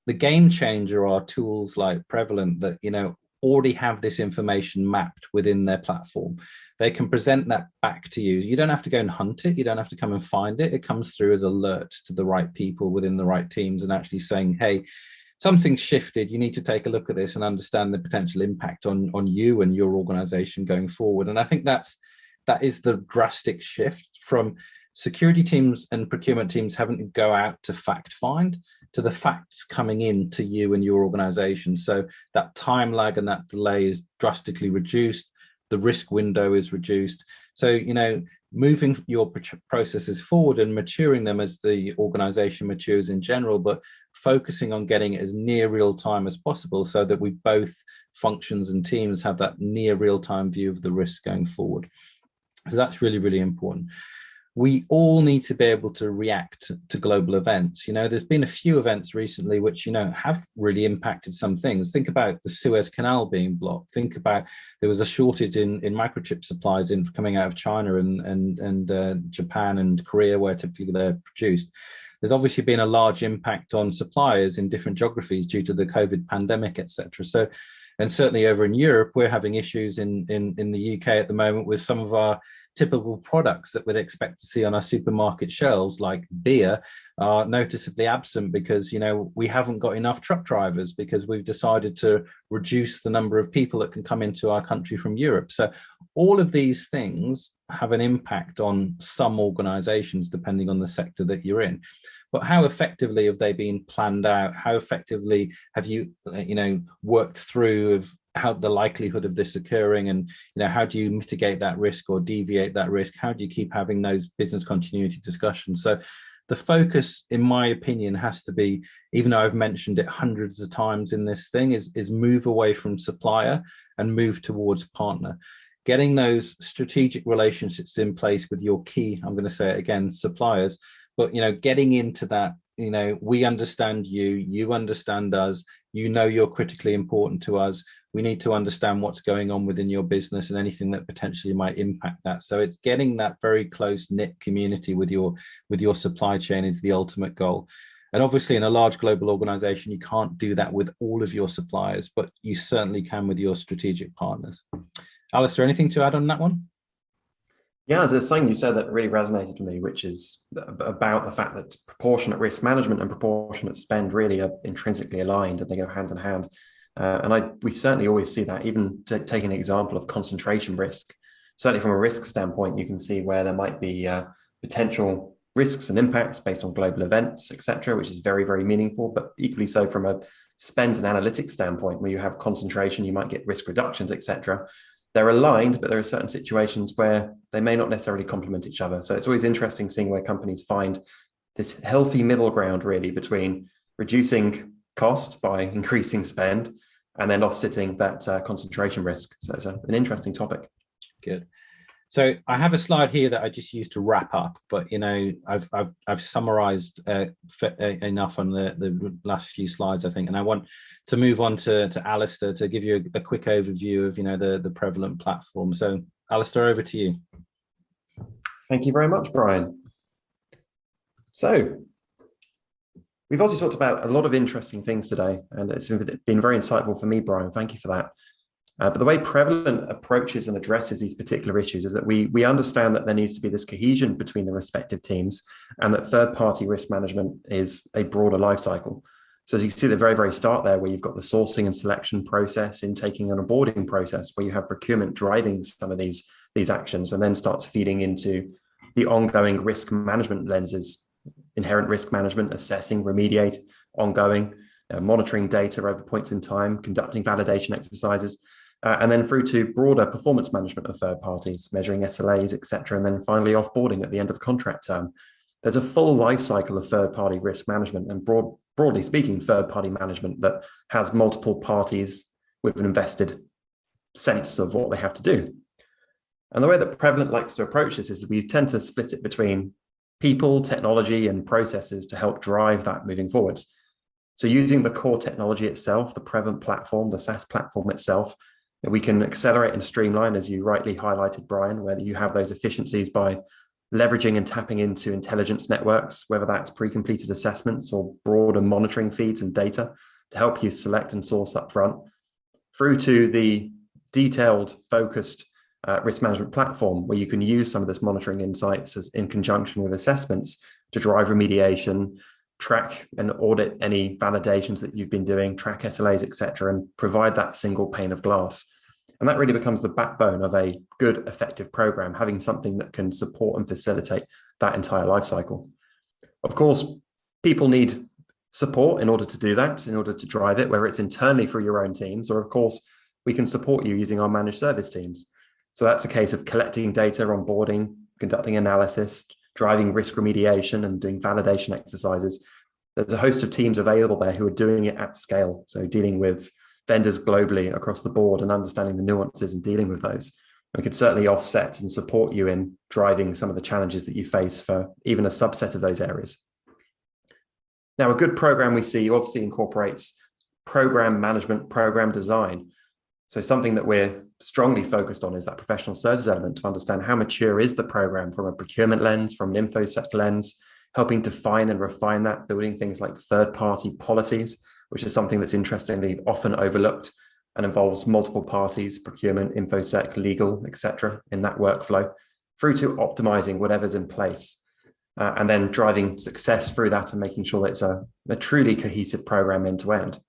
the game changer are tools like Prevalent that, already have this information mapped within their platform. They can present that back to you. You don't have to go and hunt it. You don't have to come and find it. It comes through as alert to the right people within the right teams and actually saying, hey, something's shifted. You need to take a look at this and understand the potential impact on you and your organization going forward. And I think that is the drastic shift from security teams and procurement teams having to go out to fact find to the facts coming in to you and your organization. So that time lag and that delay is drastically reduced. The risk window is reduced. So, moving your processes forward and maturing them as the organization matures in general, but focusing on getting it as near real time as possible so that we both functions and teams have that near real time view of the risk going forward. So that's really, really important. We all need to be able to react to global events. There's been a few events recently which, have really impacted some things. Think about the Suez Canal being blocked. Think about there was a shortage in microchip supplies coming out of China and Japan and Korea, where typically they're produced. There's obviously been a large impact on suppliers in different geographies due to the COVID pandemic, etc. So, and certainly over in Europe, we're having issues in the UK at the moment with some of our typical products that we'd expect to see on our supermarket shelves, like beer, are noticeably absent because, we haven't got enough truck drivers because we've decided to reduce the number of people that can come into our country from Europe. So all of these things have an impact on some organizations, depending on the sector that you're in. But how effectively have they been planned out? How effectively have you, worked through of how the likelihood of this occurring, and how do you mitigate that risk or deviate that risk? How do you keep having those business continuity discussions? So the focus, in my opinion, has to be, even though I've mentioned it hundreds of times in this thing, is move away from supplier and move towards partner. Getting those strategic relationships in place with your key, I'm going to say it again, suppliers, but, getting into that, we understand you, you understand us, you're critically important to us. We need to understand what's going on within your business and anything that potentially might impact that. So it's getting that very close knit community with your supply chain is the ultimate goal. And obviously in a large global organization, you can't do that with all of your suppliers, but you certainly can with your strategic partners. Alistair, anything to add on that one? Yeah, there's something you said that really resonated with me, which is about the fact that proportionate risk management and proportionate spend really are intrinsically aligned and they go hand in hand. We certainly always see that, even to take an example of concentration risk. Certainly from a risk standpoint, you can see where there might be potential risks and impacts based on global events, etc., which is very, very meaningful, but equally so from a spend and analytics standpoint, where you have concentration, you might get risk reductions, etc. They're aligned, but there are certain situations where they may not necessarily complement each other. So it's always interesting seeing where companies find this healthy middle ground, really, between reducing cost by increasing spend and then offsetting that concentration risk. So it's an interesting topic. Good. So I have a slide here that I just used to wrap up, but I've summarized enough on the last few slides, I think, and I want to move on to Alistair to give you a quick overview of the prevalent platform. So Alistair, over to you. Thank you very much, Brian. So we've also talked about a lot of interesting things today, and it's been very insightful for me, Brian. Thank you for that. But the way Prevalent approaches and addresses these particular issues is that we understand that there needs to be this cohesion between the respective teams, and that third-party risk management is a broader life cycle. So as you can see at the very, very start there, where you've got the sourcing and selection process, intaking and onboarding process, where you have procurement driving some of these actions, and then starts feeding into the ongoing risk management lenses, inherent risk management, assessing, remediate, ongoing, monitoring data over points in time, conducting validation exercises, and then through to broader performance management of third parties, measuring SLAs, etc., and then finally offboarding at the end of contract term. There's a full life cycle of third-party risk management and broadly speaking, third-party management that has multiple parties with an invested sense of what they have to do. And the way that Prevalent likes to approach this is we tend to split it between people, technology, and processes to help drive that moving forwards. So using the core technology itself, the Prevalent platform, the SaaS platform itself, we can accelerate and streamline, as you rightly highlighted, Brian, whether you have those efficiencies by leveraging and tapping into intelligence networks, whether that's pre-completed assessments or broader monitoring feeds and data to help you select and source up front, through to the detailed, focused risk management platform, where you can use some of this monitoring insights in conjunction with assessments to drive remediation, track and audit any validations that you've been doing, track SLAs, etc., and provide that single pane of glass. And that really becomes the backbone of a good, effective program, having something that can support and facilitate that entire life cycle. Of course, people need support in order to do that, in order to drive it, whether it's internally through your own teams, or of course, we can support you using our managed service teams. So that's a case of collecting data, onboarding, conducting analysis, driving risk remediation, and doing validation exercises. There's a host of teams available there who are doing it at scale. So dealing with vendors globally across the board and understanding the nuances and dealing with those. We could certainly offset and support you in driving some of the challenges that you face for even a subset of those areas. Now, a good program we see obviously incorporates program management, program design. So something that we're strongly focused on is that professional services element, to understand how mature is the program from a procurement lens, from an InfoSec lens, helping define and refine that, building things like third-party policies, which is something that's interestingly often overlooked and involves multiple parties, procurement, InfoSec, legal, etc., in that workflow, through to optimizing whatever's in place, and then driving success through that and making sure that it's a truly cohesive program end to end.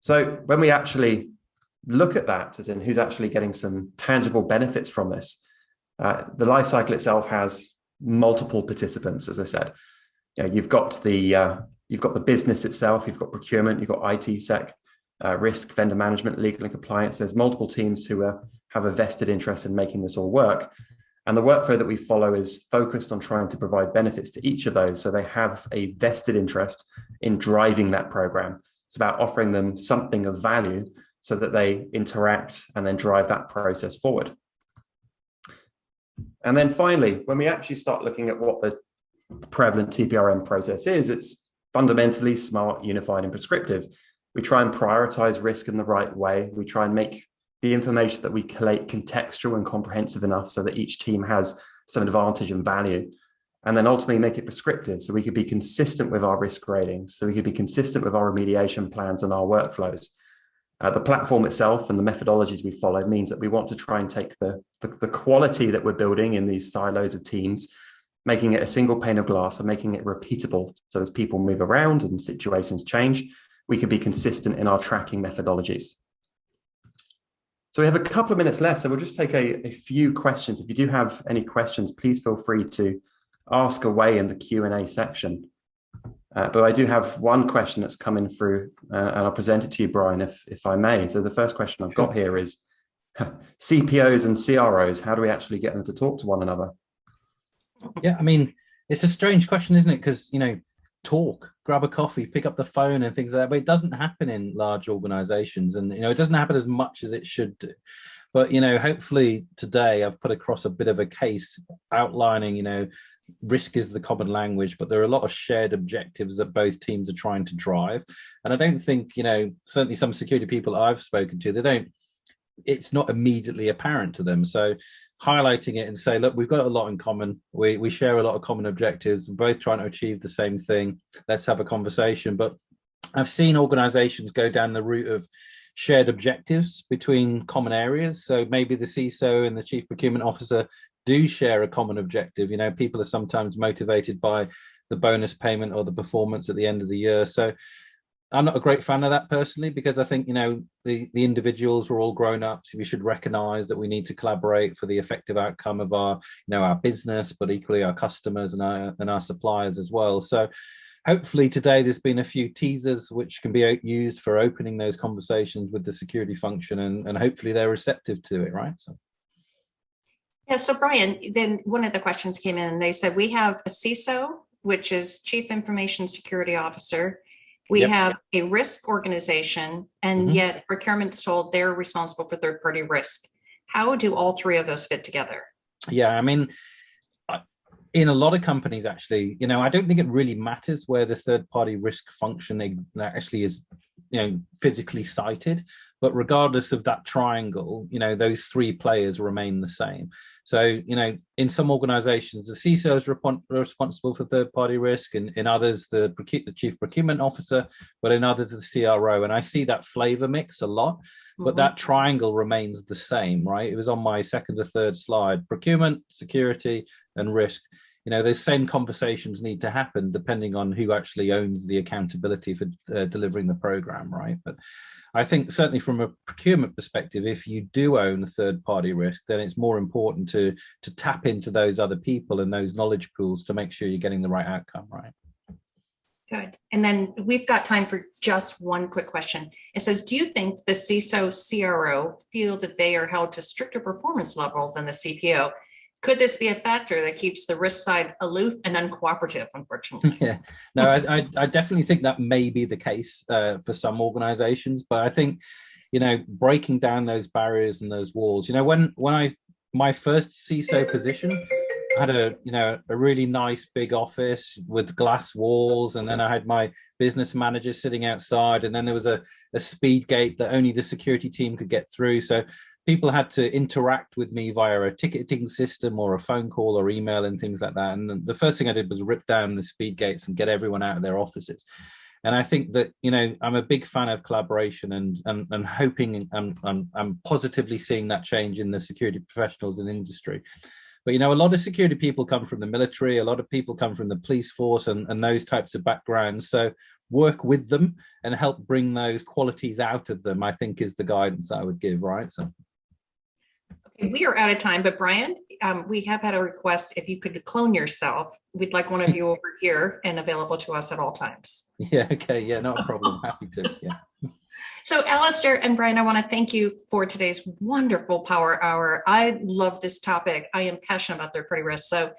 So when we actually look at that, as in who's actually getting some tangible benefits from this, the life cycle itself has multiple participants, as I said. You've got the business itself, you've got procurement, you've got IT sec, risk, vendor management, legal and compliance. There's multiple teams who have a vested interest in making this all work. And the workflow that we follow is focused on trying to provide benefits to each of those, so they have a vested interest in driving that program. It's about offering them something of value so that they interact and then drive that process forward. And then finally, when we actually start looking at what the prevalent TPRM process is, it's fundamentally smart, unified, and prescriptive. We try and prioritize risk in the right way. We try and make the information that we collate contextual and comprehensive enough so that each team has some advantage and value. And then ultimately make it prescriptive, so we could be consistent with our risk ratings, so we could be consistent with our remediation plans and our workflows. The platform itself and the methodologies we follow means that we want to try and take the quality that we're building in these silos of teams, making it a single pane of glass and making it repeatable. So as people move around and situations change, we can be consistent in our tracking methodologies. So we have a couple of minutes left, so we'll just take a few questions. If you do have any questions, please feel free to ask away in the Q&A section. But I do have one question that's coming through, and I'll present it to you, Bryan, if I may. So the first question I've got here is, CPOs and CROs, how do we actually get them to talk to one another? Yeah, I mean, it's a strange question, isn't it? Because, you know, talk, grab a coffee, pick up the phone and things like that, but it doesn't happen in large organizations, and, you know, it doesn't happen as much as it should do. But, you know, hopefully today I've put across a bit of a case outlining, you know, risk is the common language, but there are a lot of shared objectives that both teams are trying to drive. And I don't think, you know, certainly some security people I've spoken to, it's not immediately apparent to them. So highlighting it and say, look, we've got a lot in common. We share a lot of common objectives. We're both trying to achieve the same thing. Let's have a conversation. But I've seen organizations go down the route of shared objectives between common areas. So maybe the CISO and the chief procurement officer do share a common objective. You know, people are sometimes motivated by the bonus payment or the performance at the end of the year. So I'm not a great fan of that personally, because I think, you know, the individuals were all grown up, so we should recognize that we need to collaborate for the effective outcome of our, you know, our business, but equally our customers and our suppliers as well. So hopefully today there's been a few teasers which can be used for opening those conversations with the security function, and hopefully they're receptive to it, right? So. Yeah, so Bryan, then one of the questions came in and they said, we have a CISO, which is Chief Information Security Officer. We have a risk organization, and yet procurement's told they're responsible for third-party risk. How do all three of those fit together? Yeah, I mean, in a lot of companies, actually, you know, I don't think it really matters where the third-party risk function actually is, you know, physically sited. But regardless of that triangle, you know, those three players remain the same. So, you know, in some organizations, the CISO is responsible for third-party risk, and in others, the chief procurement officer, but in others, the CRO. And I see that flavor mix a lot, but that triangle remains the same, right? It was on my second or third slide: procurement, security, and risk. You know, those same conversations need to happen depending on who actually owns the accountability for delivering the program, right? But I think certainly from a procurement perspective, if you do own a third-party risk, then it's more important to tap into those other people and those knowledge pools to make sure you're getting the right outcome, right? Good. And then we've got time for just one quick question. It says, do you think the CISO CRO feel that they are held to stricter performance level than the CPO? Could this be a factor that keeps the risk side aloof and uncooperative, unfortunately? Yeah, no, I definitely think that may be the case for some organizations, but I think, you know, breaking down those barriers and those walls, you know, when my first CISO position, I had a really nice big office with glass walls, and then I had my business manager sitting outside, and then there was a speed gate that only the security team could get through. So people had to interact with me via a ticketing system or a phone call or email and things like that. And the first thing I did was rip down the speed gates and get everyone out of their offices. And I think that, you know, I'm a big fan of collaboration and hoping I'm positively seeing that change in the security professionals in industry. But, you know, a lot of security people come from the military, a lot of people come from the police force and those types of backgrounds. So work with them and help bring those qualities out of them, I think, is the guidance I would give, right? So. We are out of time, but Bryan, we have had a request. If you could clone yourself, we'd like one of you over here and available to us at all times. Yeah, okay. Yeah, not a problem. Happy to. Yeah. So Alistair and Bryan, I want to thank you for today's wonderful Power Hour. I love this topic. I am passionate about third-party risk. So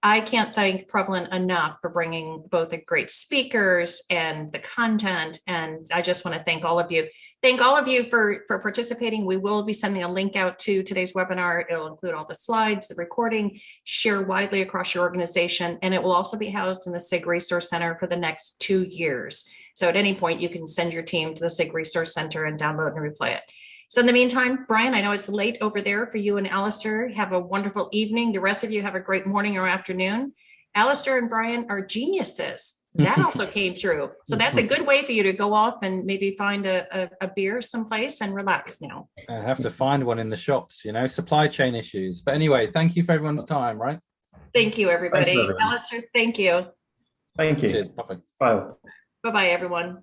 I can't thank Prevalent enough for bringing both the great speakers and the content. And I just want to thank all of you. Thank all of you for participating. We will be sending a link out to today's webinar. It'll include all the slides, the recording, share widely across your organization, and it will also be housed in the SIG Resource Center for the next 2 years. So at any point, you can send your team to the SIG Resource Center and download and replay it. So in the meantime, Bryan, I know it's late over there for you and Alistair. Have a wonderful evening. The rest of you have a great morning or afternoon. Alistair and Bryan are geniuses. That also came through. So that's a good way for you to go off and maybe find a beer someplace and relax now. I have to find one in the shops, supply chain issues. But anyway, thank you for everyone's time, right? Thank you, everybody. Thanks, everyone. Alistair, thank you. Thank you. Cheers. Bye. Bye. Bye-bye, everyone.